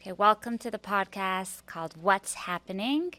Okay, welcome to the podcast called What's Happening.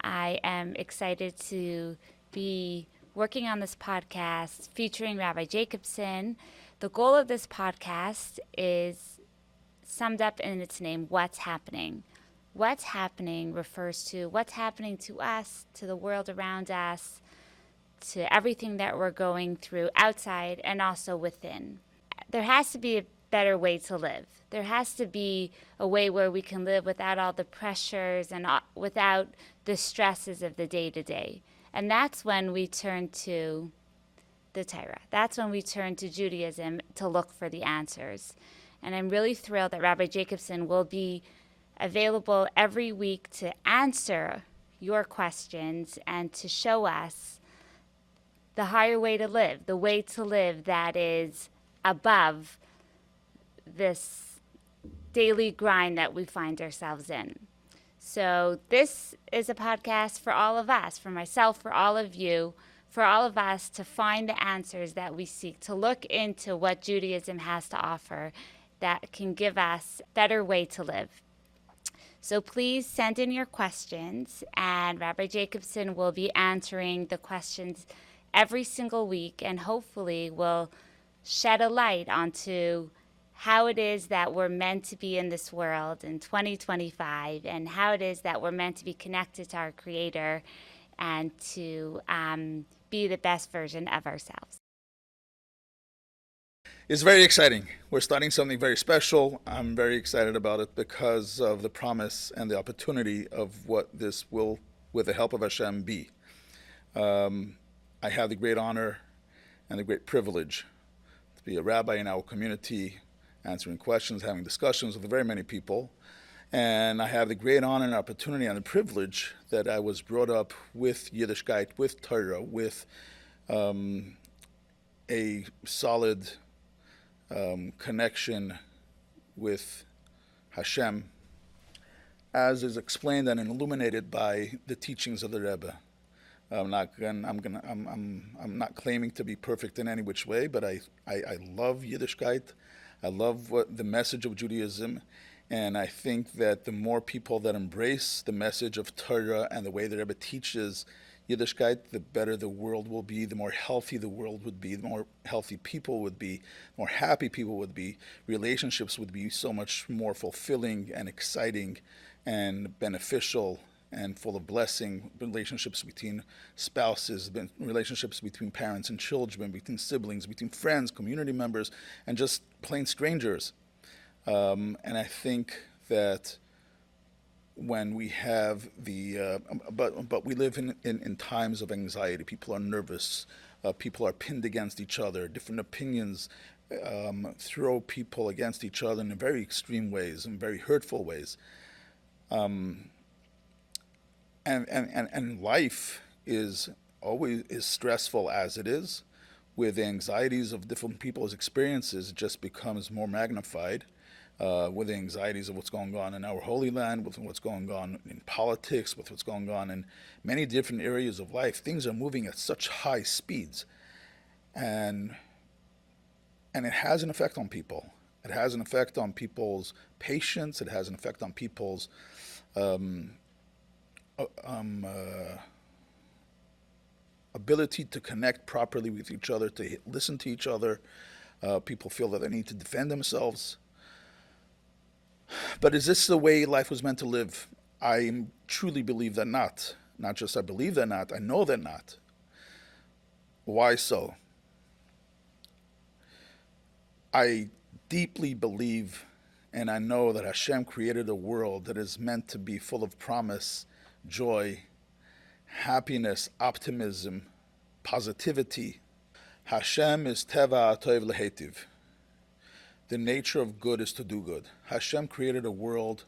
I am excited to be working on this podcast featuring Rabbi Jacobson. The goal of this podcast is summed up in its name, What's Happening. What's happening refers to what's happening to us, to the world around us, to everything that we're going through outside and also within. There has to be a better way to live. There has to be a way where we can live without all the pressures and without the stresses of the day to day. And that's when we turn to the Torah. That's when we turn to Judaism to look for the answers. And I'm really thrilled that Rabbi Jacobson will be available every week to answer your questions and to show us the higher way to live, the way to live that is above this daily grind that we find ourselves in. So this is a podcast for all of us, for myself, for all of you, for all of us to find the answers that we seek, to look into what Judaism has to offer that can give us a better way to live. So please send in your questions, and Rabbi Jacobson will be answering the questions every single week, and hopefully will shed a light onto how it is that we're meant to be in this world in 2025, and how it is that we're meant to be connected to our Creator and to be the best version of ourselves. It's very exciting. We're starting something very special. I'm very excited about it because of the promise and the opportunity of what this will, with the help of Hashem, be. I have the great honor and the great privilege to be a rabbi in our community, answering questions, having discussions with very many people. And I have the great honor and opportunity and the privilege that I was brought up with Yiddishkeit, with Torah, with a solid connection with Hashem, as is explained and illuminated by the teachings of the Rebbe. I'm not claiming to be perfect in any which way, but I love Yiddishkeit. I love the message of Judaism, and I think that the more people that embrace the message of Torah and the way the Rebbe teaches Yiddishkeit, the better the world will be, the more healthy the world would be, the more healthy people would be, the more happy people would be. Relationships would be so much more fulfilling and exciting and beneficial and full of blessing. Relationships between spouses, relationships between parents and children, between siblings, between friends, community members, and just plain strangers. And I think that when we have but we live in times of anxiety. People are nervous. People are pinned against each other. Different opinions throw people against each other in very extreme ways, in very hurtful ways. And life is stressful as it is. With the anxieties of different people's experiences, it just becomes more magnified. With the anxieties of what's going on in our Holy Land, with what's going on in politics, with what's going on in many different areas of life. Things are moving at such high speeds, and it has an effect on people. It has an effect on people's patience. It has an effect on people's ability to connect properly with each other, to listen to each other. People feel that they need to defend themselves. But is this the way life was meant to live? I truly believe that not. Not just I believe that not, I know that not. Why so? I deeply believe and I know that Hashem created a world that is meant to be full of promise, joy, happiness, optimism, positivity. Hashem is Teva Toiv Lehetiv. The nature of good is to do good. Hashem created a world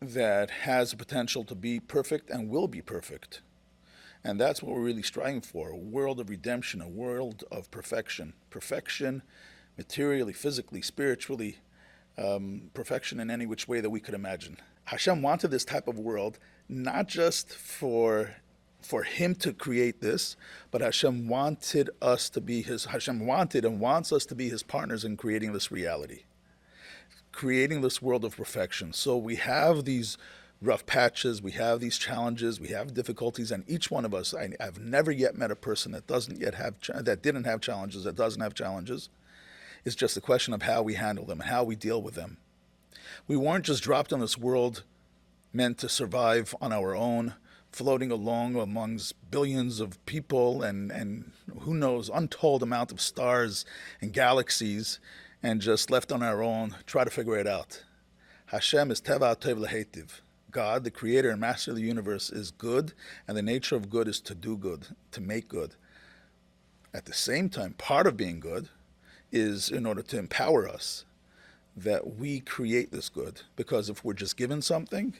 that has the potential to be perfect and will be perfect. And that's what we're really striving for, a world of redemption, a world of perfection. Perfection materially, physically, spiritually, perfection in any which way that we could imagine. Hashem wanted this type of world, not just for him to create this, but Hashem wanted us to be Hashem wanted and wants us to be his partners in creating this reality. creating this world of perfection. So we have these rough patches, we have these challenges, we have difficulties, and each one of us, I've never yet met a person that didn't have challenges, that doesn't have challenges. It's just a question of how we handle them and how we deal with them. We weren't just dropped on this world meant to survive on our own, floating along amongst billions of people and who knows, untold amount of stars and galaxies, and just left on our own, try to figure it out. Hashem is Teva Tov L'Heitiv. God, the creator and master of the universe, is good, and the nature of good is to do good, to make good. At the same time, part of being good is in order to empower us that we create this good. Because if we're just given something,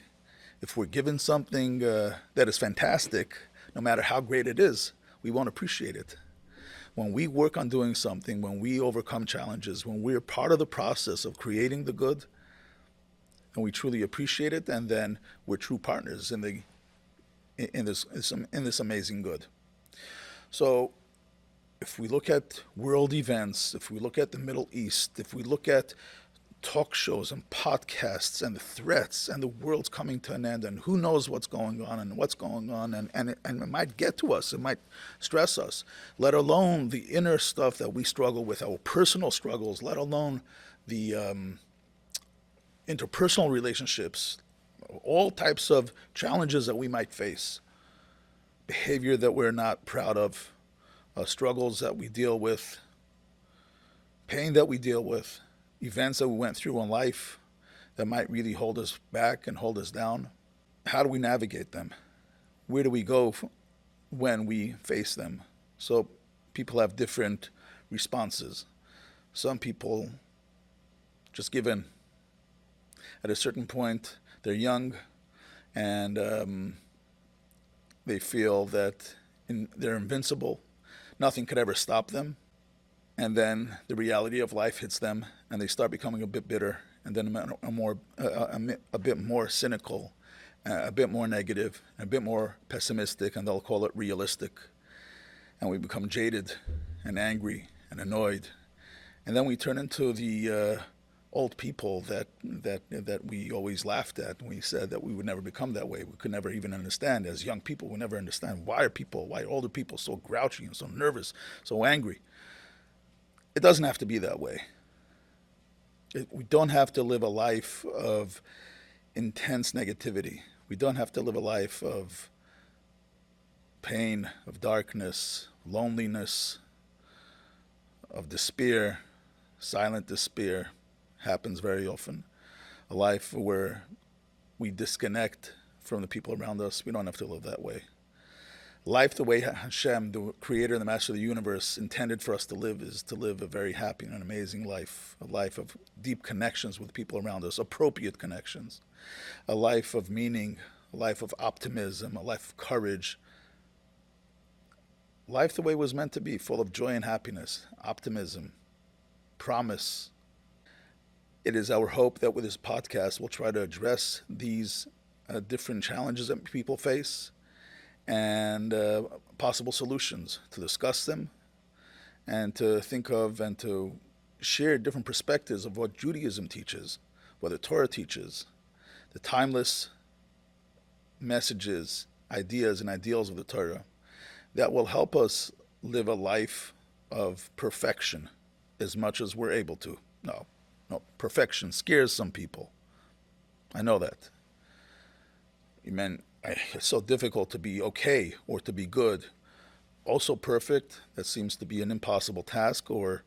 if we're given something that is fantastic, no matter how great it is, we won't appreciate it. When we work on doing something, when we overcome challenges, when we're part of the process of creating the good, and we truly appreciate it, and then we're true partners in this amazing good. So if we look at world events, if we look at the Middle East, if we look at talk shows and podcasts and the threats and the world's coming to an end and who knows what's going on and it might get to us, it might stress us, let alone the inner stuff that we struggle with, our personal struggles, let alone the interpersonal relationships, all types of challenges that we might face, behavior that we're not proud of, struggles that we deal with, pain that we deal with, events that we went through in life that might really hold us back and hold us down. How do we navigate them? Where do we go when we face them? So people have different responses. Some people just give in. At a certain point, they're young and they feel that they're invincible. Nothing could ever stop them. And then the reality of life hits them, and they start becoming a bit bitter, and then a bit more cynical, a bit more negative, a bit more pessimistic, and they'll call it realistic. And we become jaded and angry and annoyed. And then we turn into the old people that we always laughed at. We said that we would never become that way. We could never even understand. As young people, we never understand why are older people so grouchy and so nervous, so angry. It doesn't have to be that way. We don't have to live a life of intense negativity. We don't have to live a life of pain, of darkness, loneliness, of despair. Silent despair happens very often. A life where we disconnect from the people around us. We don't have to live that way. Life, the way Hashem, the creator and the master of the universe, intended for us to live, is to live a very happy and amazing life, a life of deep connections with people around us, appropriate connections, a life of meaning, a life of optimism, a life of courage. Life the way it was meant to be, full of joy and happiness, optimism, promise. It is our hope that with this podcast, we'll try to address these different challenges that people face, and possible solutions, to discuss them and to think of and to share different perspectives of what Judaism teaches, what the Torah teaches, the timeless messages, ideas, and ideals of the Torah that will help us live a life of perfection as much as we're able to. No, perfection scares some people. I know that. It's so difficult to be okay or to be good. Also perfect, that seems to be an impossible task, or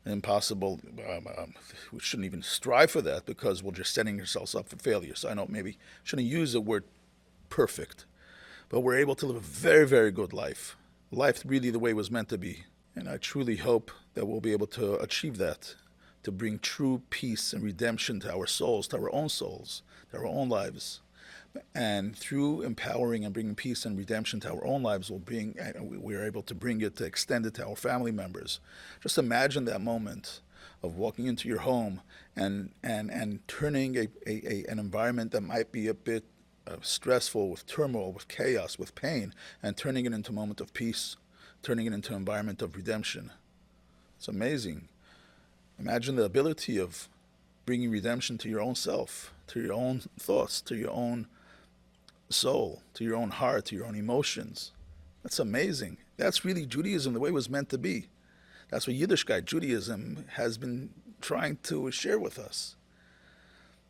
an impossible, we shouldn't even strive for that because we're just setting ourselves up for failure. So I know maybe shouldn't use the word perfect, but we're able to live a very, very good life. Life really the way it was meant to be. And I truly hope that we'll be able to achieve that, to bring true peace and redemption to our souls, to our own lives. And through empowering and bringing peace and redemption to our own lives, we're able to bring it, to extend it to our family members. Just imagine that moment of walking into your home and turning an environment that might be a bit stressful, with turmoil, with chaos, with pain, and turning it into a moment of peace, turning it into an environment of redemption. It's amazing. Imagine the ability of bringing redemption to your own self, to your own thoughts, to your own soul, to your own heart, to your own emotions. That's amazing. That's really Judaism the way it was meant to be. That's what Yiddishkeit, Judaism, has been trying to share with us.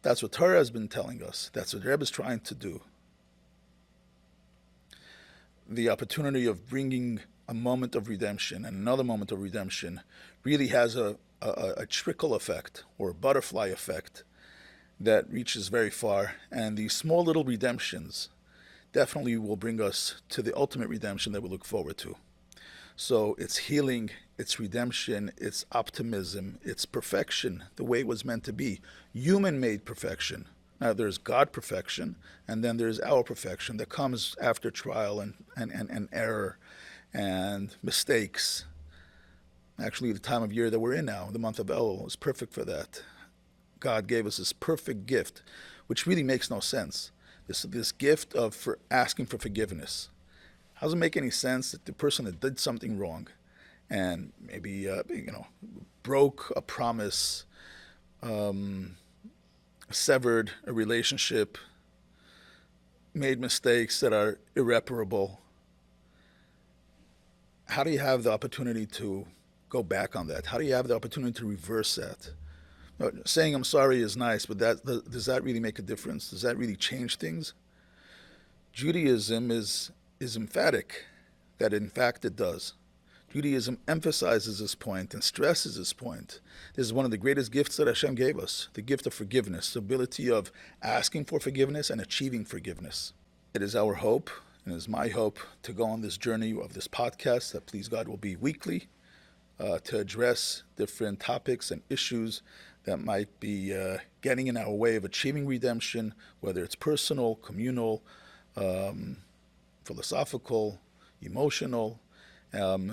That's what Torah has been telling us. That's what Rebbe is trying to do. The opportunity of bringing a moment of redemption and another moment of redemption really has a trickle effect or a butterfly effect that reaches very far. And these small little redemptions definitely will bring us to the ultimate redemption that we look forward to. So it's healing, it's redemption, it's optimism, it's perfection, the way it was meant to be. Human-made perfection. Now there's God perfection, and then there's our perfection that comes after trial and error and mistakes. Actually, the time of year that we're in now, the month of Elul, is perfect for that. God gave us this perfect gift, which really makes no sense. This gift of asking for forgiveness. How does it make any sense that the person that did something wrong and maybe broke a promise, severed a relationship, made mistakes that are irreparable? How do you have the opportunity to go back on that? How do you have the opportunity to reverse that? Saying I'm sorry is nice, but does that really make a difference? Does that really change things? Judaism is emphatic that in fact it does. Judaism emphasizes this point and stresses this point. This is one of the greatest gifts that Hashem gave us, the gift of forgiveness, the ability of asking for forgiveness and achieving forgiveness. It is our hope, and it is my hope, to go on this journey of this podcast that, please God, will be weekly, to address different topics and issues that might be getting in our way of achieving redemption, whether it's personal, communal, philosophical, emotional,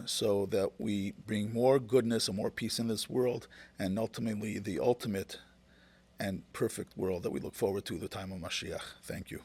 so that we bring more goodness and more peace in this world, and ultimately the ultimate and perfect world that we look forward to, the time of Mashiach. Thank you.